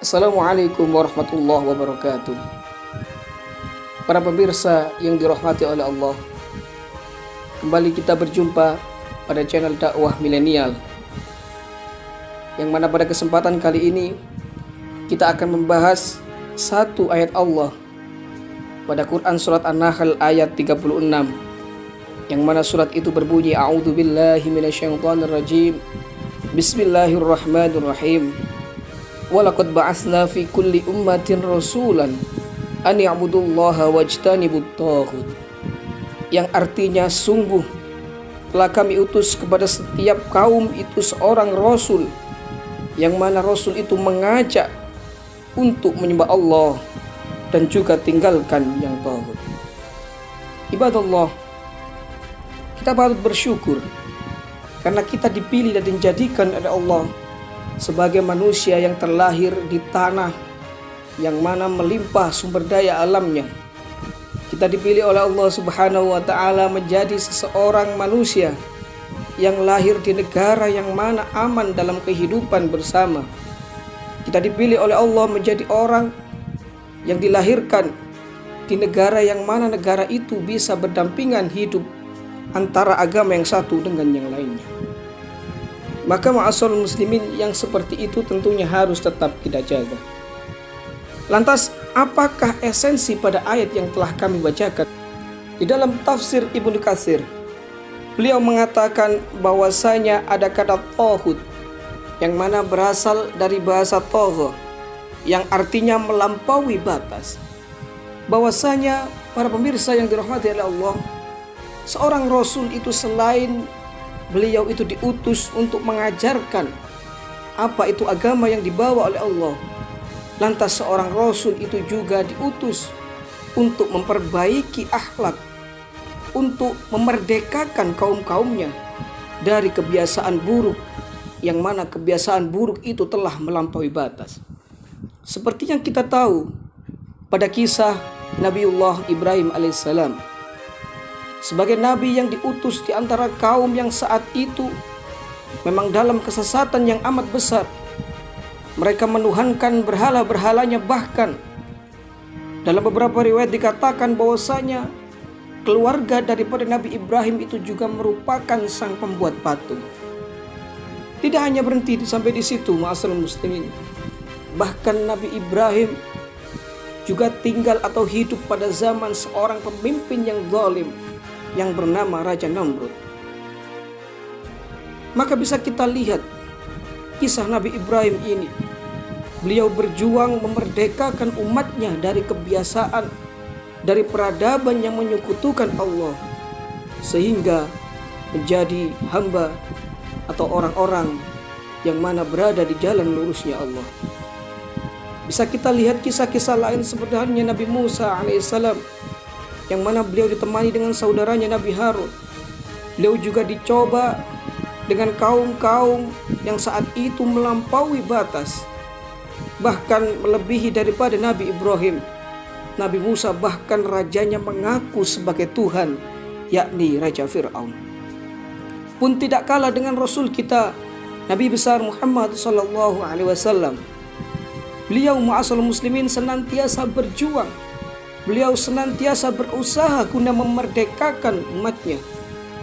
Assalamualaikum warahmatullahi wabarakatuh. Para pemirsa yang dirahmati oleh Allah, kembali kita berjumpa pada channel dakwah milenial, yang mana pada kesempatan kali ini kita akan membahas satu ayat Allah pada Quran surat An-Nahl ayat 36, yang mana surat itu berbunyi, A'udzubillahi minasyaitonirrajim, Bismillahirrahmanirrahim. Walaqad ba'atsna fi kulli ummatin rasulan an ya'budullaha wajtanibut taghut. Yang artinya, sungguh telah kami utus kepada setiap kaum itu seorang rasul, yang mana rasul itu mengajak untuk menyembah Allah dan juga tinggalkan yang taghut. Ibadallah, kita patut bersyukur karena kita dipilih dan dijadikan oleh Allah sebagai manusia yang terlahir di tanah yang mana melimpah sumber daya alamnya. Kita dipilih oleh Allah Subhanahu wa Ta'ala menjadi seseorang manusia yang lahir di negara yang mana aman dalam kehidupan bersama. Kita dipilih oleh Allah menjadi orang yang dilahirkan di negara yang mana negara itu bisa berdampingan hidup antara agama yang satu dengan yang lainnya. Maka ma'asyiral muslimin, yang seperti itu tentunya harus tetap kita jaga. Lantas, apakah esensi pada ayat yang telah kami bacakan? Di dalam tafsir Ibnu Katsir, beliau mengatakan bahwasanya ada kata taghut yang mana berasal dari bahasa tagha, yang artinya melampaui batas. Bahwasanya para pemirsa yang dirahmati oleh Allah, seorang rasul itu selain beliau itu diutus untuk mengajarkan apa itu agama yang dibawa oleh Allah, lantas seorang rasul itu juga diutus untuk memperbaiki akhlak, untuk memerdekakan kaum-kaumnya dari kebiasaan buruk, yang mana kebiasaan buruk itu telah melampaui batas. Seperti yang kita tahu pada kisah Nabiullah Ibrahim alaihissalam, sebagai nabi yang diutus di antara kaum yang saat itu memang dalam kesesatan yang amat besar. Mereka menuhankan berhala-berhalanya, bahkan dalam beberapa riwayat dikatakan bahwasanya keluarga daripada Nabi Ibrahim itu juga merupakan sang pembuat patung. Tidak hanya berhenti sampai di situ, ma'asyiral muslimin. Bahkan Nabi Ibrahim juga tinggal atau hidup pada zaman seorang pemimpin yang zalim yang bernama Raja Namrud. Maka bisa kita lihat kisah Nabi Ibrahim ini. Beliau berjuang memerdekakan umatnya dari kebiasaan, dari peradaban yang menyekutukan Allah, sehingga menjadi hamba atau orang-orang yang mana berada di jalan lurusnya Allah. Bisa kita lihat kisah-kisah lain seperti halnya Nabi Musa alaihissalam, yang mana beliau ditemani dengan saudaranya Nabi Harun. Beliau juga dicoba dengan kaum-kaum yang saat itu melampaui batas, bahkan melebihi daripada Nabi Ibrahim. Nabi Musa bahkan rajanya mengaku sebagai Tuhan, yakni Raja Fir'aun. Pun tidak kalah dengan Rasul kita, Nabi besar Muhammad SAW. Beliau ma'asyiral muslimin senantiasa berjuang. Beliau senantiasa berusaha guna memerdekakan umatnya,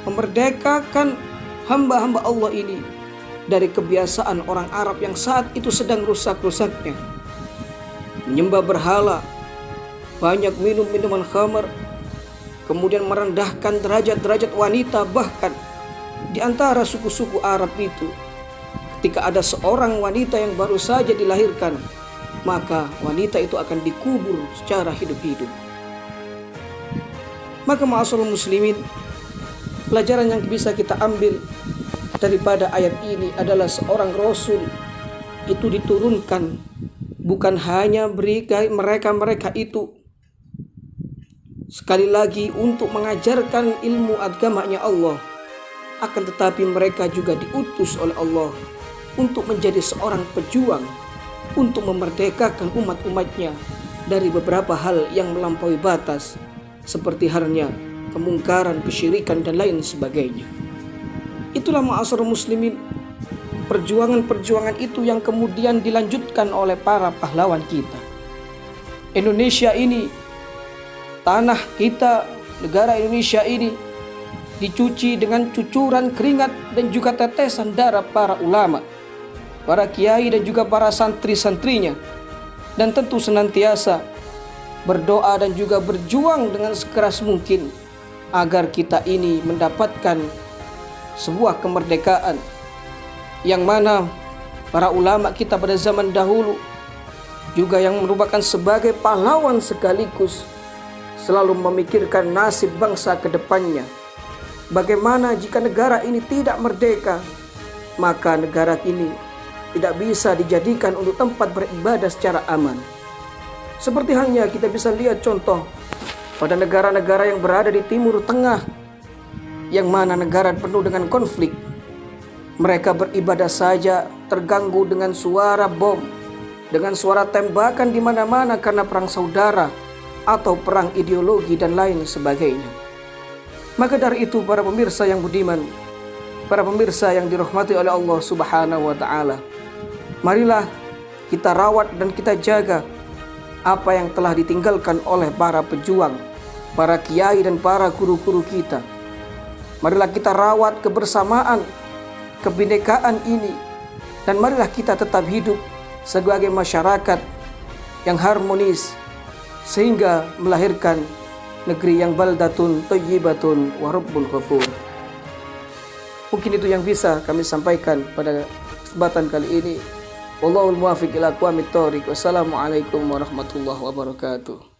memerdekakan hamba-hamba Allah ini dari kebiasaan orang Arab yang saat itu sedang rusak-rusaknya. Menyembah berhala, banyak minum minuman khamar, kemudian merendahkan derajat-derajat wanita. Bahkan di antara suku-suku Arab itu, ketika ada seorang wanita yang baru saja dilahirkan, maka wanita itu akan dikubur secara hidup-hidup. Maka ma'asyiral muslimin, pelajaran yang bisa kita ambil daripada ayat ini adalah seorang rasul itu diturunkan bukan hanya beri mereka itu sekali lagi untuk mengajarkan ilmu agamanya Allah, akan tetapi mereka juga diutus oleh Allah untuk menjadi seorang pejuang, untuk memerdekakan umat-umatnya dari beberapa hal yang melampaui batas, seperti halnya kemungkaran, kesyirikan dan lain sebagainya. Itulah ma'asyiral muslimin, perjuangan-perjuangan itu yang kemudian dilanjutkan oleh para pahlawan kita. Indonesia ini, tanah kita, negara Indonesia ini dicuci dengan cucuran keringat dan juga tetesan darah para ulama, para kiai dan juga para santri-santrinya, dan tentu senantiasa berdoa dan juga berjuang dengan sekeras mungkin agar kita ini mendapatkan sebuah kemerdekaan yang mana para ulama kita pada zaman dahulu juga yang merupakan sebagai pahlawan sekaligus selalu memikirkan nasib bangsa ke depannya. Bagaimana jika negara ini tidak merdeka, maka negara ini tidak bisa dijadikan untuk tempat beribadah secara aman. Seperti halnya kita bisa lihat contoh pada negara-negara yang berada di Timur Tengah, yang mana negara penuh dengan konflik. Mereka beribadah saja terganggu dengan suara bom, dengan suara tembakan di mana-mana karena perang saudara atau perang ideologi dan lain sebagainya. Maka dari itu para pemirsa yang budiman, para pemirsa yang dirahmati oleh Allah Subhanahu wa taala, marilah kita rawat dan kita jaga apa yang telah ditinggalkan oleh para pejuang, para kiai dan para guru-guru kita. Marilah kita rawat kebersamaan, kebinekaan ini, dan marilah kita tetap hidup sebagai masyarakat yang harmonis sehingga melahirkan negeri yang baldatun thayyibatun wa rabbun ghafur. Mungkin itu yang bisa kami sampaikan pada kesempatan kali ini. Wallahul muwaffiq ila aqwamit thoriq. Wassalamualaikum warahmatullahi wabarakatuh.